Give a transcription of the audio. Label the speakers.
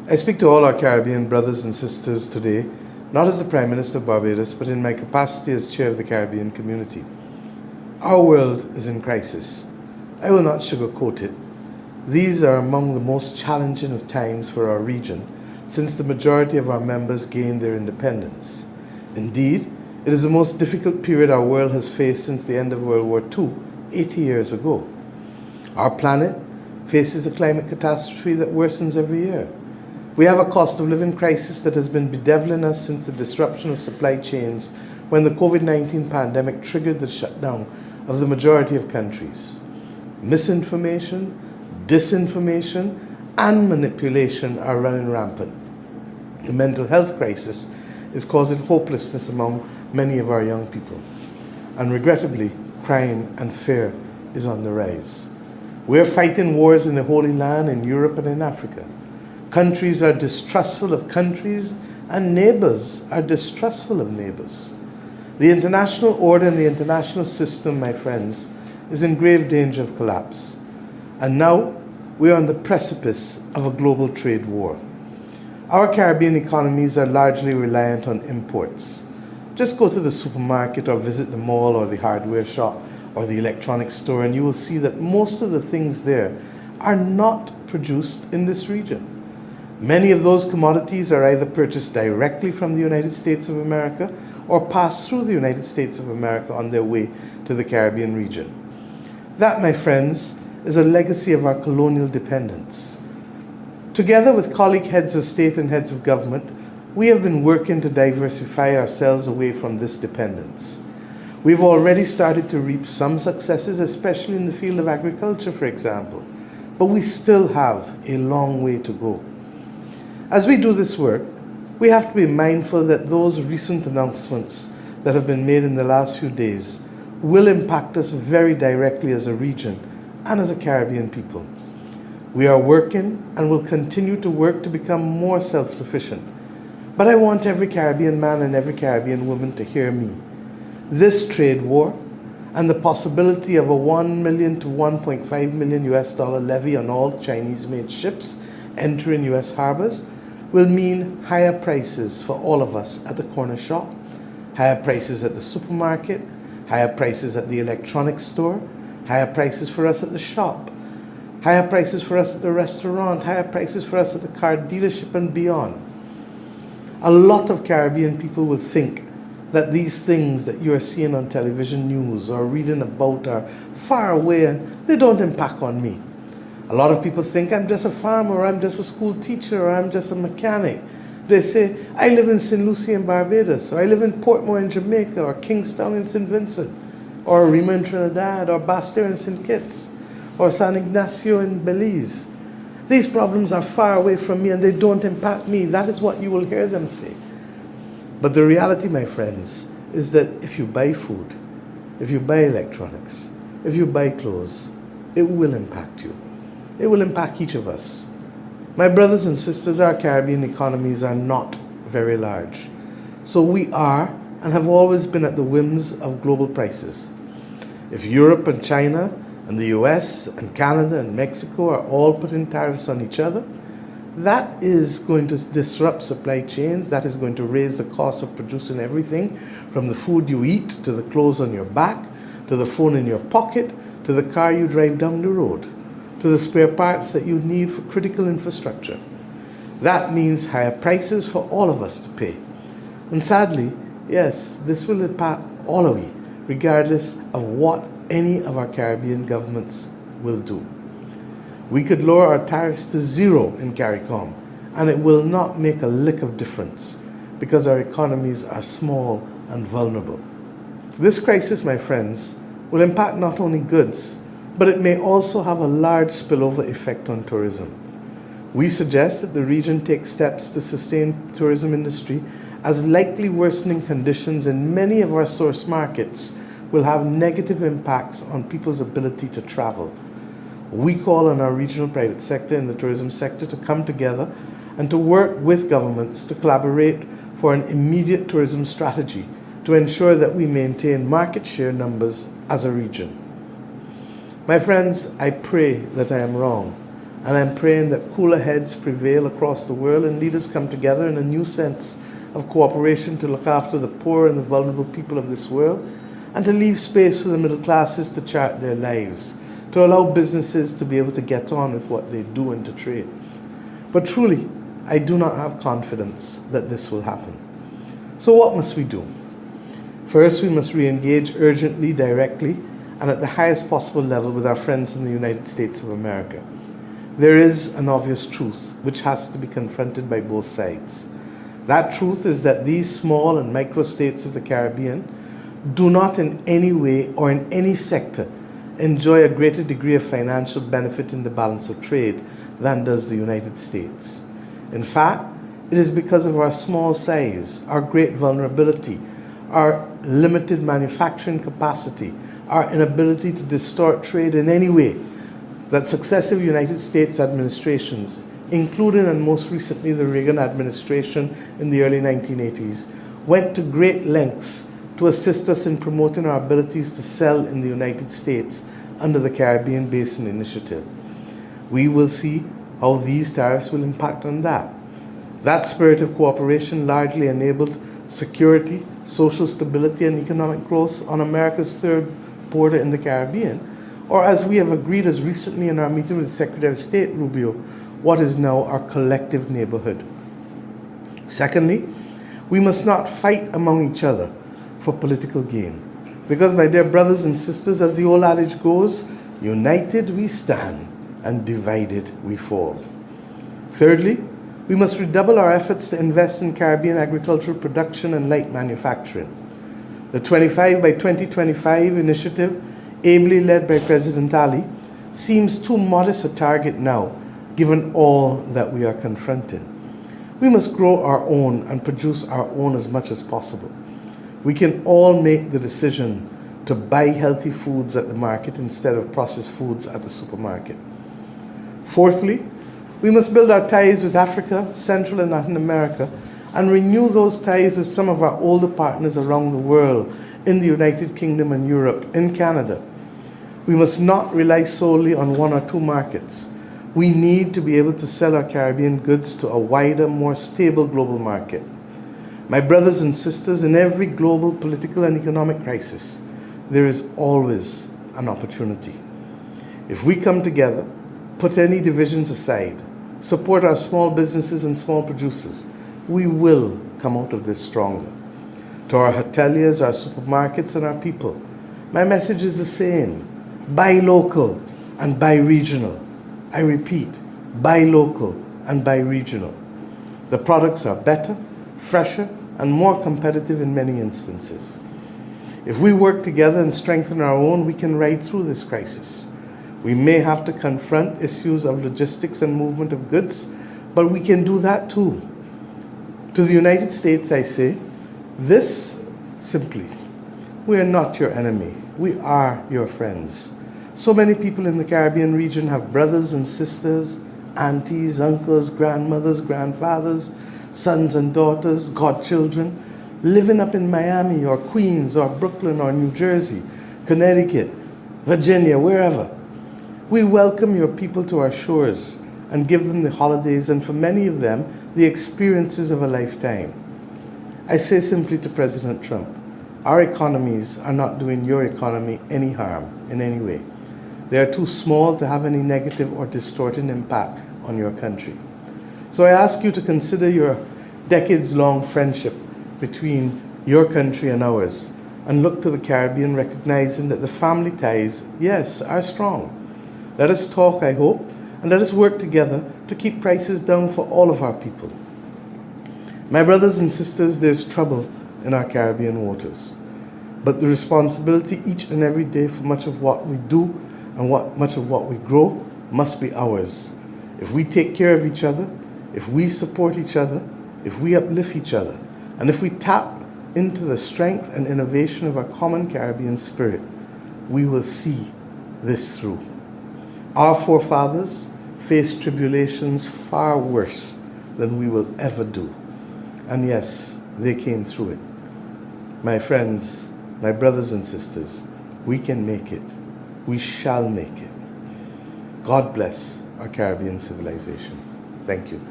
Speaker 1: I speak to all our Caribbean brothers and sisters today, not as the Prime Minister of Barbados, but in my capacity as Chair of the Caribbean community. Our world is in crisis. I will not sugarcoat it. These are among the most challenging of times for our region since the majority of our members gained their independence. Indeed, it is the most difficult period our world has faced since the end of World War II, 80 years ago. Our planet faces a climate catastrophe that worsens every year. We have a cost of living crisis that has been bedeviling us since the disruption of supply chains when the COVID-19 pandemic triggered the shutdown of the majority of countries. Misinformation, disinformation, and manipulation are running rampant. The mental health crisis is causing hopelessness among many of our young people. And regrettably, crime and fear is on the rise. We're fighting wars in the Holy Land, in Europe and in Africa. Countries are distrustful of countries, and neighbors are distrustful of neighbors. The international order and the international system, my friends, is in grave danger of collapse. And now we are on the precipice of a global trade war. Our Caribbean economies are largely reliant on imports. Just go to the supermarket or visit the mall or the hardware shop or the electronics store, and you will see that most of the things there are not produced in this region. Many of those commodities are either purchased directly from the United States of America or pass through the United States of America on their way to the Caribbean region. That, my friends, is a legacy of our colonial dependence. Together with colleague heads of state and heads of government, we have been working to diversify ourselves away from this dependence. We've already started to reap some successes, especially in the field of agriculture, for example, but we still have a long way to go. As we do this work, we have to be mindful that those recent announcements that have been made in the last few days will impact us very directly as a region and as a Caribbean people. We are working and will continue to work to become more self-sufficient. But I want every Caribbean man and every Caribbean woman to hear me. This trade war and the possibility of a $1 million to $1.5 million levy on all Chinese-made ships entering U.S. harbors will mean higher prices for all of us at the corner shop, higher prices at the supermarket, higher prices at the electronics store, higher prices for us at the shop, higher prices for us at the restaurant, higher prices for us at the car dealership and beyond. A lot of Caribbean people will think that these things that you are seeing on television news or reading about are far away and they don't impact on me. A lot of people think I'm just a farmer, or I'm just a school teacher, or I'm just a mechanic. They say, I live in St. Lucie in Barbados, or I live in Portmore in Jamaica, or Kingstown in St. Vincent, or Rima in Trinidad, or Basse-Terre in St. Kitts, or San Ignacio in Belize. These problems are far away from me and they don't impact me. That is what you will hear them say. But the reality, my friends, is that if you buy food, if you buy electronics, if you buy clothes, it will impact you. It will impact each of us. My brothers and sisters, our Caribbean economies are not very large. So we are and have always been at the whims of global prices. If Europe and China and the US and Canada and Mexico are all putting tariffs on each other, that is going to disrupt supply chains. That is going to raise the cost of producing everything from the food you eat, to the clothes on your back, to the phone in your pocket, to the car you drive down the road, to the spare parts that you need for critical infrastructure. That means higher prices for all of us to pay. And sadly, yes, this will impact all of you, regardless of what any of our Caribbean governments will do. We could lower our tariffs to zero in CARICOM, and it will not make a lick of difference because our economies are small and vulnerable. This crisis, my friends, will impact not only goods, but it may also have a large spillover effect on tourism. We suggest that the region take steps to sustain the tourism industry, as likely worsening conditions in many of our source markets will have negative impacts on people's ability to travel. We call on our regional private sector and the tourism sector to come together and to work with governments to collaborate for an immediate tourism strategy to ensure that we maintain market share numbers as a region. My friends, I pray that I am wrong. And I'm praying that cooler heads prevail across the world and leaders come together in a new sense of cooperation to look after the poor and the vulnerable people of this world, and to leave space for the middle classes to chart their lives, to allow businesses to be able to get on with what they do and to trade. But truly, I do not have confidence that this will happen. So what must we do? First, we must re-engage urgently, directly, and at the highest possible level with our friends in the United States of America. There is an obvious truth which has to be confronted by both sides. That truth is that these small and micro states of the Caribbean do not in any way or in any sector enjoy a greater degree of financial benefit in the balance of trade than does the United States. In fact, it is because of our small size, our great vulnerability, our limited manufacturing capacity, our inability to distort trade in any way, that successive United States administrations, including and most recently the Reagan administration in the early 1980s, went to great lengths to assist us in promoting our abilities to sell in the United States under the Caribbean Basin Initiative. We will see how these tariffs will impact on that. That spirit of cooperation largely enabled security, social stability, and economic growth on America's third border in the Caribbean, or as we have agreed as recently in our meeting with Secretary of State Rubio, what is now our collective neighborhood. Secondly, we must not fight among each other for political gain. Because, my dear brothers and sisters, as the old adage goes, united we stand and divided we fall. Thirdly, we must redouble our efforts to invest in Caribbean agricultural production and light manufacturing. The 25 by 2025 initiative, ably led by President Ali, seems too modest a target now, given all that we are confronting. We must grow our own and produce our own as much as possible. We can all make the decision to buy healthy foods at the market instead of processed foods at the supermarket. Fourthly, we must build our ties with Africa, Central and Latin America, and renew those ties with some of our older partners around the world, in the United Kingdom and Europe, in Canada. We must not rely solely on one or two markets. We need to be able to sell our Caribbean goods to a wider, more stable global market. My brothers and sisters, in every global political and economic crisis, there is always an opportunity. If we come together, put any divisions aside, support our small businesses and small producers, we will come out of this stronger. To our hoteliers, our supermarkets, and our people, my message is the same. Buy local and buy regional. I repeat, buy local and buy regional. The products are better, fresher, and more competitive in many instances. If we work together and strengthen our own, we can ride through this crisis. We may have to confront issues of logistics and movement of goods, but we can do that too. To the United States, I say, this simply: we are not your enemy. We are your friends. So many people in the Caribbean region have brothers and sisters, aunties, uncles, grandmothers, grandfathers, sons and daughters, godchildren, living up in Miami or Queens or Brooklyn or New Jersey, Connecticut, Virginia, wherever. We welcome your people to our shores and give them the holidays, and for many of them, the experiences of a lifetime. I say simply to President Trump, our economies are not doing your economy any harm in any way. They are too small to have any negative or distorting impact on your country. So I ask you to consider your decades-long friendship between your country and ours, and look to the Caribbean, recognizing that the family ties, yes, are strong. Let us talk, I hope, and let us work together to keep prices down for all of our people. My brothers and sisters, there's trouble in our Caribbean waters, but the responsibility each and every day for much of what we do and much of what we grow must be ours. If we take care of each other, if we support each other, if we uplift each other, and if we tap into the strength and innovation of our common Caribbean spirit, we will see this through. Our forefathers faced tribulations far worse than we will ever do. And yes, they came through it. My friends, my brothers and sisters, we can make it. We shall make it. God bless our Caribbean civilization. Thank you.